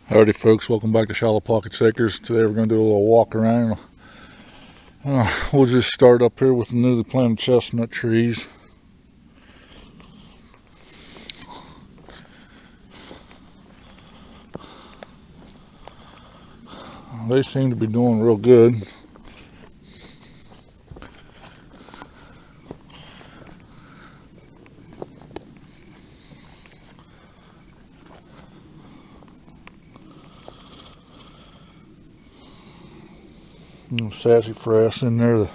Howdy folks, welcome back to Shallow Pocket Sakers. Today we're going to do a little walk around. We'll just start up here with the newly planted chestnut trees. They seem to be doing real good. Little sassafras in there that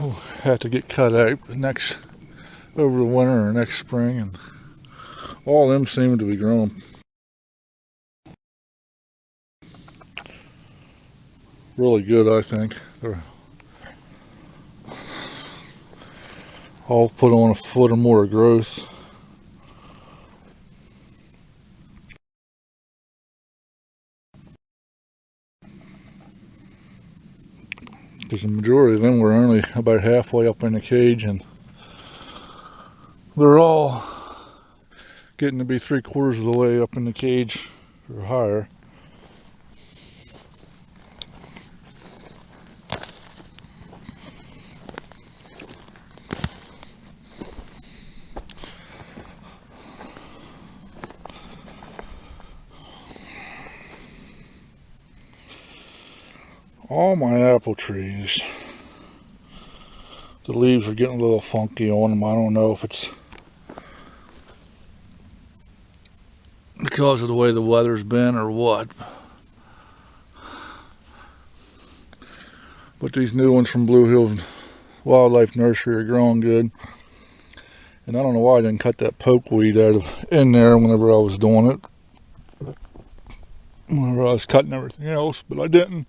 will have to get cut out over the winter or next spring, and all of them seem to be growing really good. I think they're all put on a foot or more of growth. Because the majority of them were only about halfway up in the cage, and they're all getting to be 3/4 of the way up in the cage or higher. All my apple trees, the leaves are getting a little funky on them. I don't know if it's because of the way the weather's been or what. But these new ones from Blue Hills Wildlife Nursery are growing good. And I don't know why I didn't cut that pokeweed in there whenever I was doing it. Whenever I was cutting everything else, but I didn't.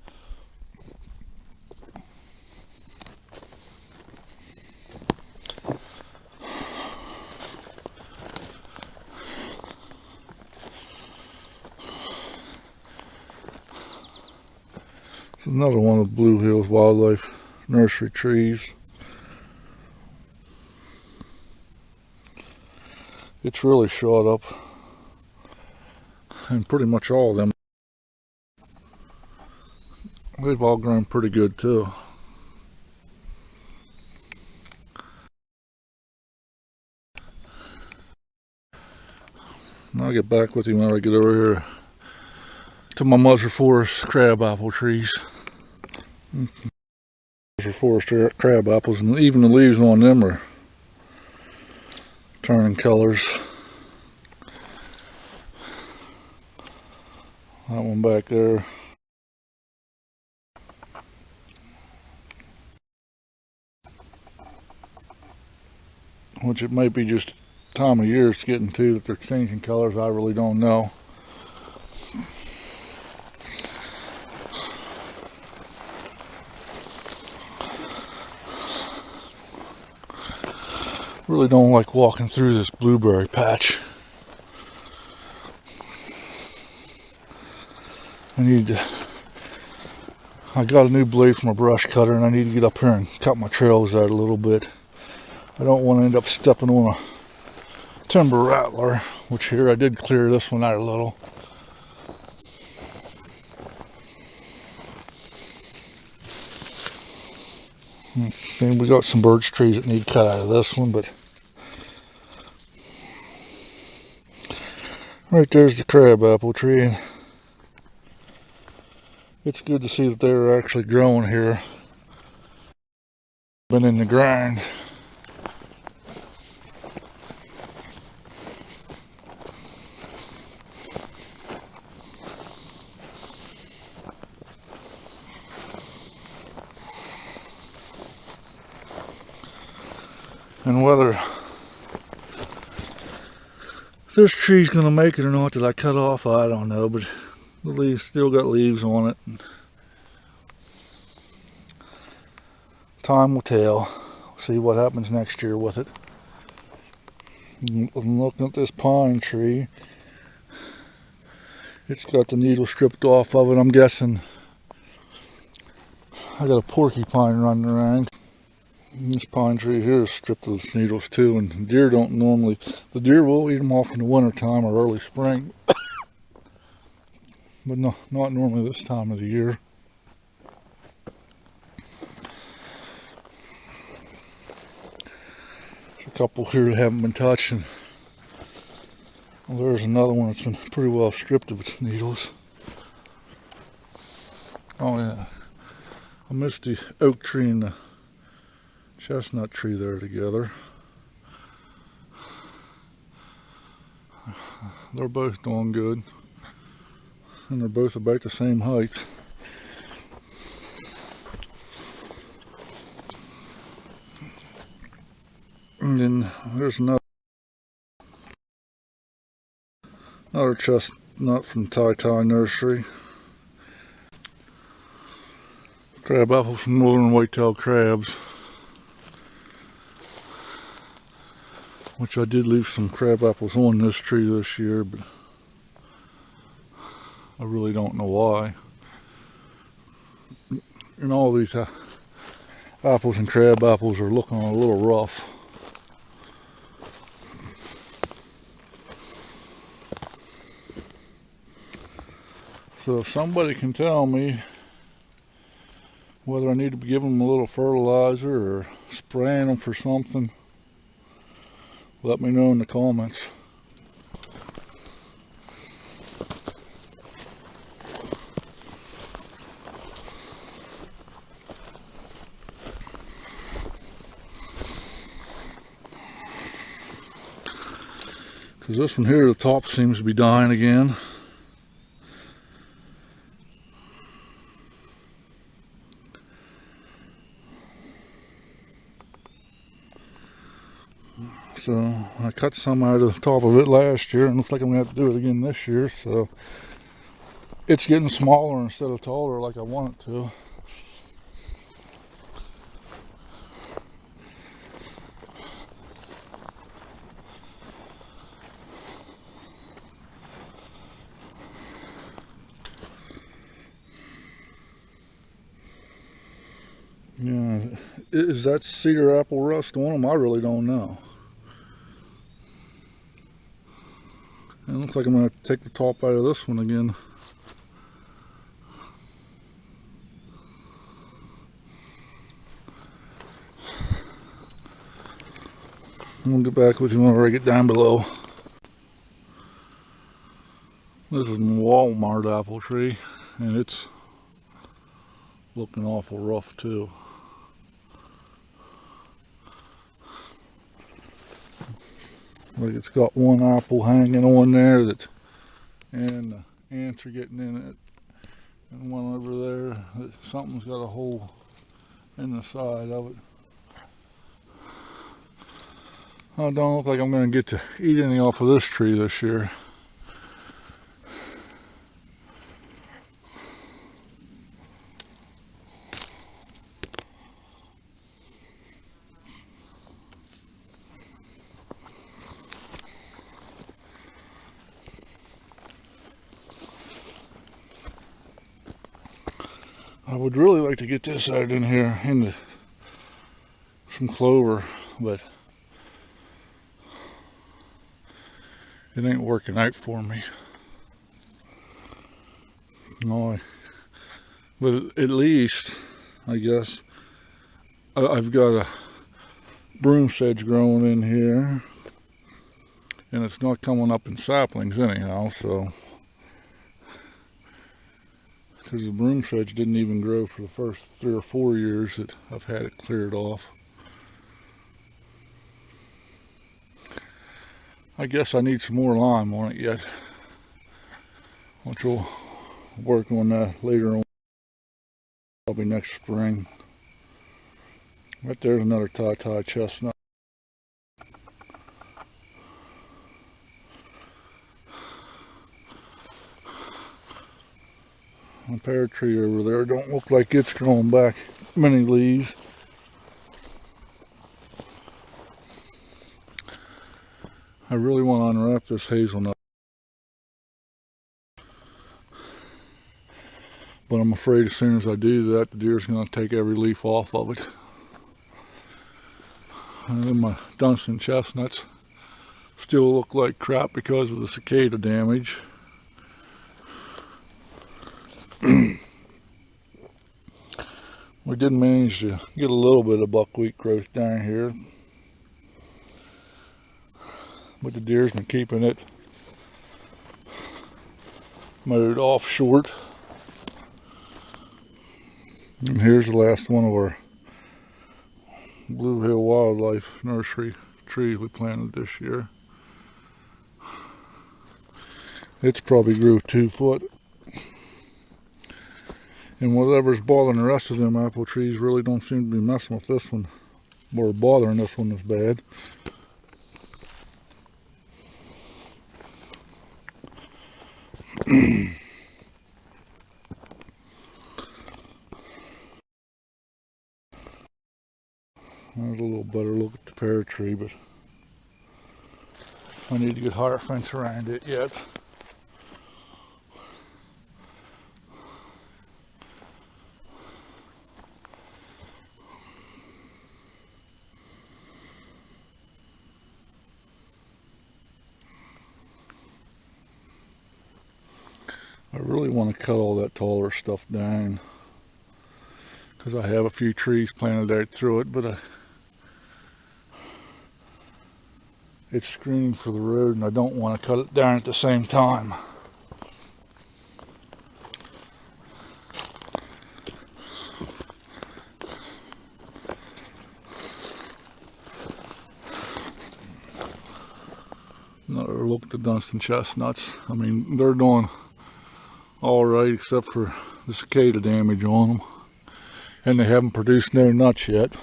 Another one of Blue Hills Wildlife Nursery trees. It's really shot up, and pretty much all of them, they've all grown pretty good too. I'll get back with you when I get over here to my Mother Forest crabapple trees. Mother Forest crab apples, and even the leaves on them are turning colors. That one back there. Which it may be just time of year it's getting to that they're changing colors. I really don't know. Really don't like walking through this blueberry patch. I got a new blade for my brush cutter, and I need to get up here and cut my trails out a little bit. I don't want to end up stepping on a timber rattler, which here I did clear this one out a little. And we got some birch trees that need cut out of this one, but right there's the crabapple tree, and it's good to see that they're actually growing here. Been in the grind. And whether this tree's gonna make it or not that I cut off, I don't know, but the leaves still got leaves on it. Time will tell. See what happens next year with it. I'm looking at this pine tree. It's got the needle stripped off of it. I'm guessing I got a porcupine running around. This pine tree here is stripped of its needles too, and deer don't normally, the deer will eat them off in the winter time or early spring. but no, not normally this time of the year. There's a couple here that haven't been touched, and well, there's another one that's been pretty well stripped of its needles. Oh yeah, I missed the oak tree and the chestnut tree there together. They're both doing good, and they're both about the same height. And then there's another chestnut from Tai Tai Nursery. Crab apple from northern white-tailed crabs, which I did leave some crab apples on this tree this year, but I really don't know why. And all these apples and crab apples are looking a little rough. So if somebody can tell me whether I need to be giving them a little fertilizer or spraying them for something, let me know in the comments. Because this one here, the top seems to be dying again. So I cut some out of the top of it last year, and looks like I'm going to have to do it again this year. So it's getting smaller instead of taller like I want it to. Yeah, is that cedar apple rust on them? I really don't know. It looks like I'm going to take the top out of this one again. I'm going to get back with you whenever I get down below. This is my Walmart apple tree, and it's looking awful rough too. Like it's got one apple hanging on there and the ants are getting in it, and one over there that something's got a hole in the side of it. I don't look like I'm going to get to eat any off of this tree this year. I would really like to get this out in here into some clover, but it ain't working out for me. No, but at least, I guess, I've got a broom sedge growing in here, and it's not coming up in saplings anyhow, so. Because the broom sedge didn't even grow for the first 3 or 4 years that I've had it cleared off. I guess I need some more lime on it yet, which we'll work on that later on, probably next spring. Right there's another Tai Tai chestnut. The pear tree over there don't look like it's growing back many leaves. I really want to unwrap this hazelnut, but I'm afraid as soon as I do that, the deer's going to take every leaf off of it. And then my Dunstan chestnuts still look like crap because of the cicada damage. We did manage to get a little bit of buckwheat growth down here, but the deer's been keeping it mowed off short. And here's the last one of our Blue Hill Wildlife Nursery trees we planted this year. It's probably grew 2 foot. And whatever's bothering the rest of them apple trees really don't seem to be messing with this one, or bothering this one as bad. There's a little better look at the pear tree, but I need to get higher fence around it yet. I really want to cut all that taller stuff down because I have a few trees planted out through it, but it's screening for the road and I don't want to cut it down at the same time. Another look at the Dunstan chestnuts. I mean, they're doing all right except for the cicada damage on them, and they haven't produced no nuts yet.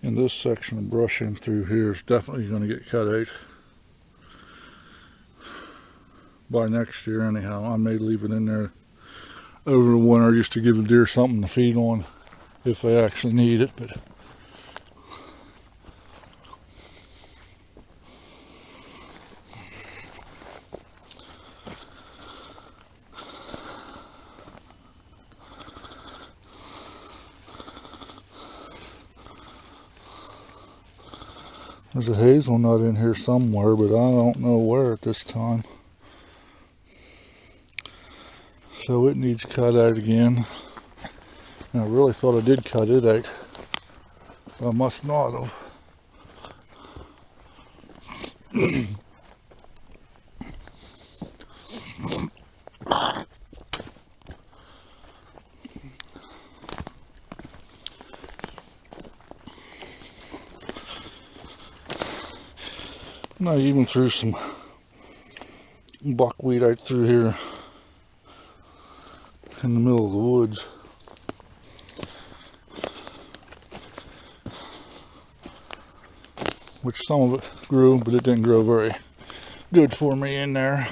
And this section of brushing through here is definitely going to get cut out by next year anyhow. I may leave it in there over the winter just to give the deer something to feed on if they actually need it. But there's a hazelnut in here somewhere, but I don't know where at this time. So it needs cut out again. And I really thought I did cut it out. I must not have. And I even threw some buckwheat out through here in the middle of the woods. Which some of it grew, but it didn't grow very good for me in there.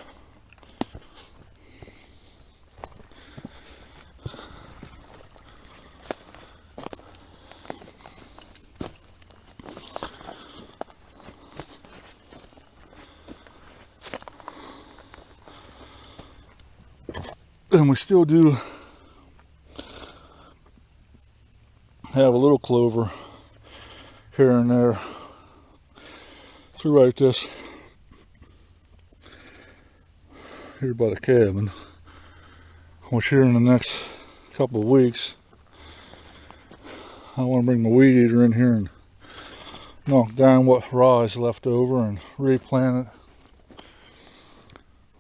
And we still do have a little clover here and there throughout this here by the cabin, which here in the next couple of weeks I want to bring my weed eater in here and knock down what rye is left over and replant it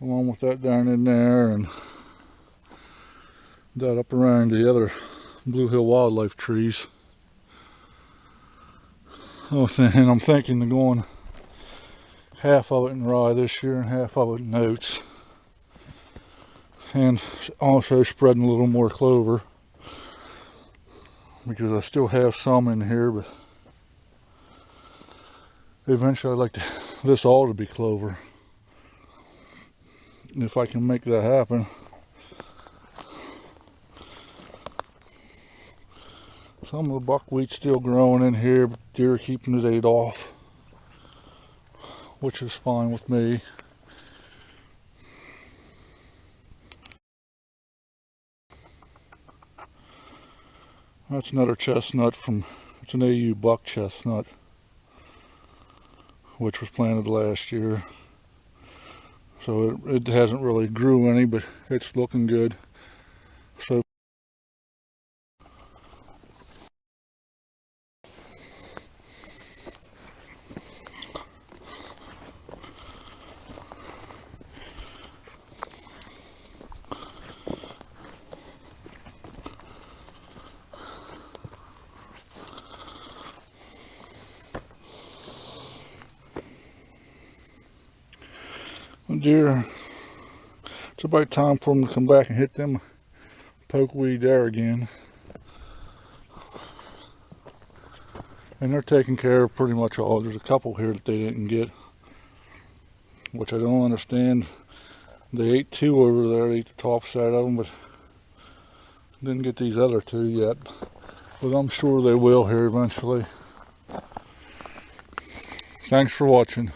along with that down in there, and that up around the other Blue Hill Wildlife trees. And I'm thinking of going half of it in rye this year and half of it in oats, and also spreading a little more clover because I still have some in here, but eventually I'd like this all to be clover. And if I can make that happen, some of the buckwheat's still growing in here, but deer are keeping it ate off, which is fine with me. That's another chestnut it's an AU buck chestnut, which was planted last year. So it hasn't really grew any, but it's looking good. So deer, it's about time for them to come back and hit them pokeweed there again. And they're taking care of pretty much all. There's a couple here that they didn't get, which I don't understand. They ate two over there, they ate the top side of them, but didn't get these other two yet. But I'm sure they will here eventually. Thanks for watching.